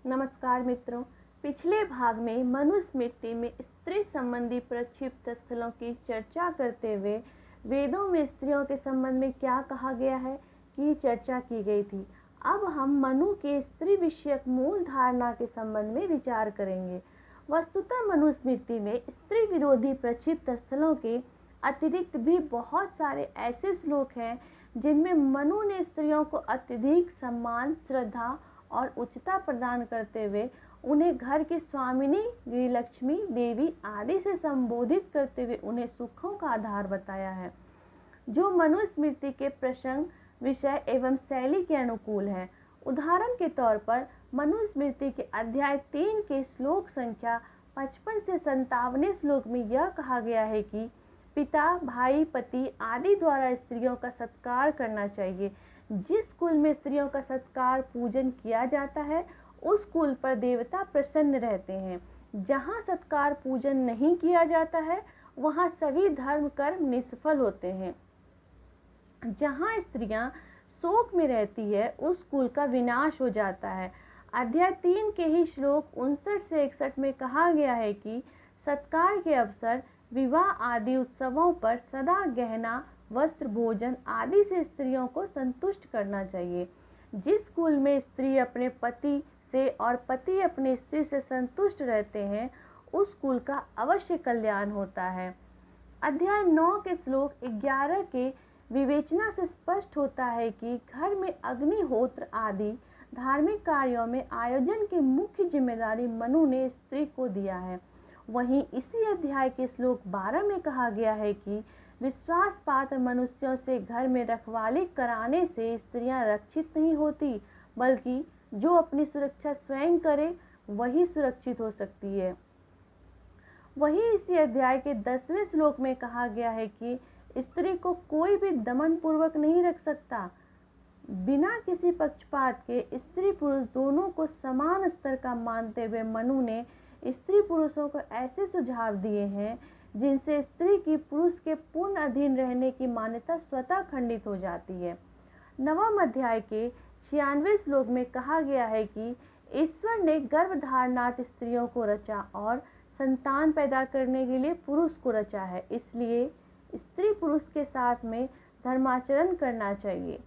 नमस्कार मित्रों। पिछले भाग में मनुस्मृति में स्त्री संबंधी प्रक्षिप्त स्थलों की चर्चा करते हुए वेदों में स्त्रियों के संबंध में क्या कहा गया है की चर्चा की गई थी। अब हम मनु के स्त्री विषयक मूल धारणा के संबंध में विचार करेंगे। वस्तुतः मनुस्मृति में स्त्री विरोधी प्रक्षिप्त स्थलों के अतिरिक्त भी बहुत सारे ऐसे श्लोक हैं जिनमें मनु ने स्त्रियों को अत्यधिक सम्मान, श्रद्धा और उच्चता प्रदान करते हुए उन्हें घर की स्वामिनी, गृहलक्ष्मी, देवी आदि से संबोधित करते हुए उन्हें सुखों का आधार बताया है, जो मनुस्मृति के प्रसंग, विषय एवं शैली के अनुकूल है। उदाहरण के तौर पर मनुस्मृति के अध्याय 3 के श्लोक संख्या 55 से 57 श्लोक में यह कहा गया है कि पिता, भाई, पति आदि द्वारा स्त्रियों का सत्कार करना चाहिए। जिस कुल में स्त्रियों का सत्कार पूजन किया जाता है उस कुल पर देवता प्रसन्न रहते हैं। जहाँ सत्कार पूजन नहीं किया जाता है वहाँ सभी धर्म कर्म निष्फल होते हैं। जहाँ स्त्रियाँ शोक में रहती है उस कुल का विनाश हो जाता है। अध्याय 3 के ही श्लोक 59 से 61 में कहा गया है कि सत्कार के अवसर, विवाह आदि उत्सवों पर सदा गहना, वस्त्र, भोजन आदि से स्त्रियों को संतुष्ट करना चाहिए। जिस कुल में स्त्री अपने पति से और पति अपनी स्त्री से संतुष्ट रहते हैं उस कुल का अवश्य कल्याण होता है। अध्याय 9 के श्लोक 11 के विवेचना से स्पष्ट होता है कि घर में अग्निहोत्र आदि धार्मिक कार्यों में आयोजन की मुख्य जिम्मेदारी मनु ने स्त्री को दिया है। वहीं इसी अध्याय के श्लोक 12 में कहा गया है कि विश्वास पात्र मनुष्यों से घर में रखवाली कराने से स्त्रियां रक्षित नहीं होती, बल्कि जो अपनी सुरक्षा स्वयं करे वही सुरक्षित हो सकती है। वहीं इसी अध्याय के 10वें श्लोक में कहा गया है कि स्त्री को कोई भी दमन पूर्वक नहीं रख सकता। बिना किसी पक्षपात के स्त्री पुरुष दोनों को समान स्तर का मानते हुए मनु ने स्त्री पुरुषों को ऐसे सुझाव दिए हैं जिनसे स्त्री की पुरुष के पूर्ण अधीन रहने की मान्यता स्वतः खंडित हो जाती है। 9वें अध्याय के 96वें श्लोक में कहा गया है कि ईश्वर ने गर्भधारणार्थ स्त्रियों को रचा और संतान पैदा करने के लिए पुरुष को रचा है, इसलिए स्त्री पुरुष के साथ में धर्माचरण करना चाहिए।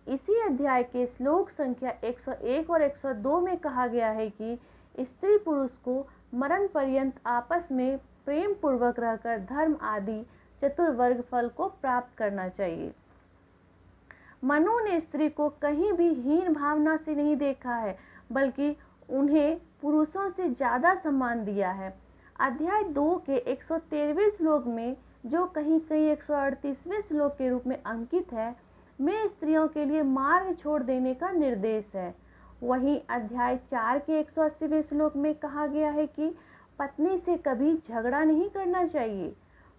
इसी अध्याय के श्लोक संख्या 101 और 102 में कहा गया है कि स्त्री पुरुष को मरण पर्यंत आपस में प्रेम पूर्वक रहकर धर्म आदि चतुर्वर्ग फल को प्राप्त करना चाहिए। मनु ने स्त्री को कहीं भी हीन भावना से नहीं देखा है, बल्कि उन्हें पुरुषों से ज्यादा सम्मान दिया है। अध्याय 2 के 113वें श्लोक में, जो कहीं कहीं 138वें श्लोक के रूप में अंकित है, में स्त्रियों के लिए मार्ग छोड़ देने का निर्देश है। वहीं अध्याय 4 के 180वें श्लोक में कहा गया है कि पत्नी से कभी झगड़ा नहीं करना चाहिए।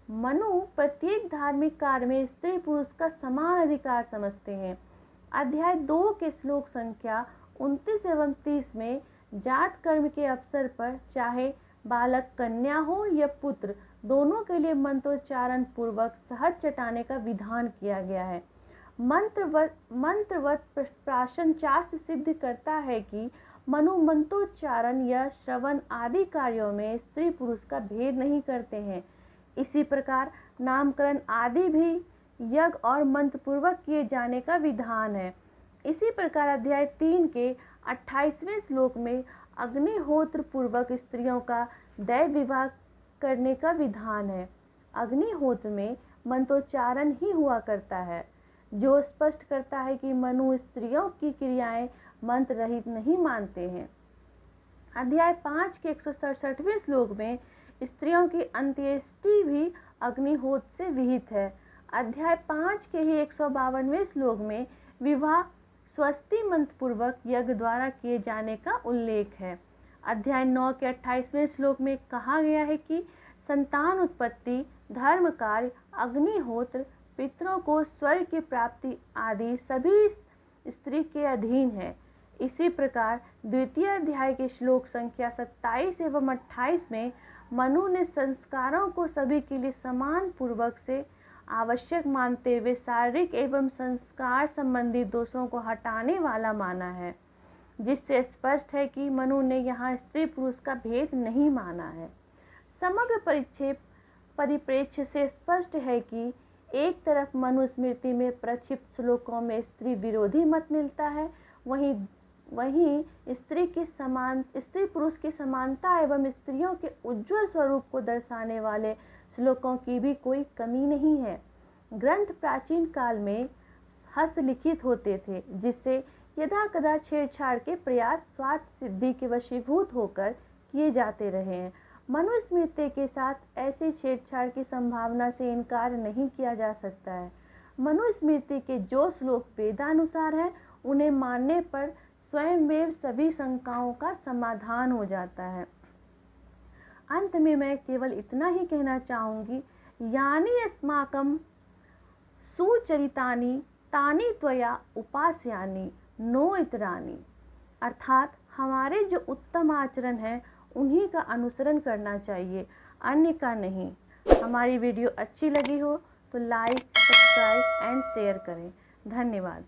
मनु प्रत्येक धार्मिक कार्य में स्त्री पुरुष का समान अधिकार समझते हैं। अध्याय 2 के श्लोक संख्या 29 एवं 30 में जात कर्म के अवसर पर चाहे बालक कन्या हो या पुत्र, दोनों के लिए मंत्रोच्चारण पूर्वक सहज चटाने का विधान किया गया है। मंत्रवत प्राशन शास्त्र सिद्ध करता है कि मनु मंत्रोच्चारण या श्रवण आदि कार्यों में स्त्री पुरुष का भेद नहीं करते हैं। इसी प्रकार नामकरण आदि भी यज्ञ और मंत्र पूर्वक किए जाने का विधान है। इसी प्रकार अध्याय 3 के 28वें श्लोक में अग्निहोत्र पूर्वक स्त्रियों का दैव विवाह करने का विधान है। अग्निहोत्र में मंत्रोच्चारण ही हुआ करता है, जो स्पष्ट करता है कि मनु स्त्रियों की क्रियाएं मंत्र रहित नहीं मानते हैं। अध्याय 5 के 167वें श्लोक में स्त्रियों की अंत्येष्टि भी अग्निहोत्र से विहित है। अध्याय 5 के ही 152वें श्लोक में विवाह स्वस्ति मंत्र पूर्वक यज्ञ द्वारा किए जाने का उल्लेख है। अध्याय 9 के 28वें श्लोक में कहा गया है कि संतान उत्पत्ति, धर्म कार्य, अग्निहोत्र, पितरों को स्वर्ग की प्राप्ति आदि सभी स्त्री के अधीन है। इसी प्रकार द्वितीय अध्याय के श्लोक संख्या 27 एवं 28 में मनु ने संस्कारों को सभी के लिए समान पूर्वक से आवश्यक मानते हुए शारीरिक एवं संस्कार संबंधी दोषों को हटाने वाला माना है। जिससे स्पष्ट है कि मनु ने यहाँ स्त्री पुरुष का भेद नहीं माना है। समग्र परिप्रेक्ष्य से स्पष्ट है कि एक तरफ मनुस्मृति में प्रक्षिप्त श्लोकों में स्त्री विरोधी मत मिलता है, वहीं स्त्री पुरुष की समानता एवं स्त्रियों के उज्ज्वल स्वरूप को दर्शाने वाले श्लोकों की भी कोई कमी नहीं है। ग्रंथ प्राचीन काल में हस्तलिखित होते थे, जिससे यदाकदा छेड़छाड़ के प्रयास स्वार्थ सिद्धि के वशीभूत होकर किए जाते रहे हैं। मनुस्मृति के साथ ऐसी छेड़छाड़ की संभावना से इनकार नहीं किया जा सकता है। मनुस्मृति के जो श्लोक वेदानुसार हैं, उन्हें मानने पर स्वयंमेव सभी शंकाओं का समाधान हो जाता है। अंत में मैं केवल इतना ही कहना चाहूँगी, यानी अस्माकं सुचरितानि तानि त्वया उपास्यानि नो इतरानि, अर्थात हमारे जो उत्तम आचरण है उन्हीं का अनुसरण करना चाहिए, अन्य का नहीं। हमारी वीडियो अच्छी लगी हो तो लाइक, सब्सक्राइब एंड शेयर करें। धन्यवाद।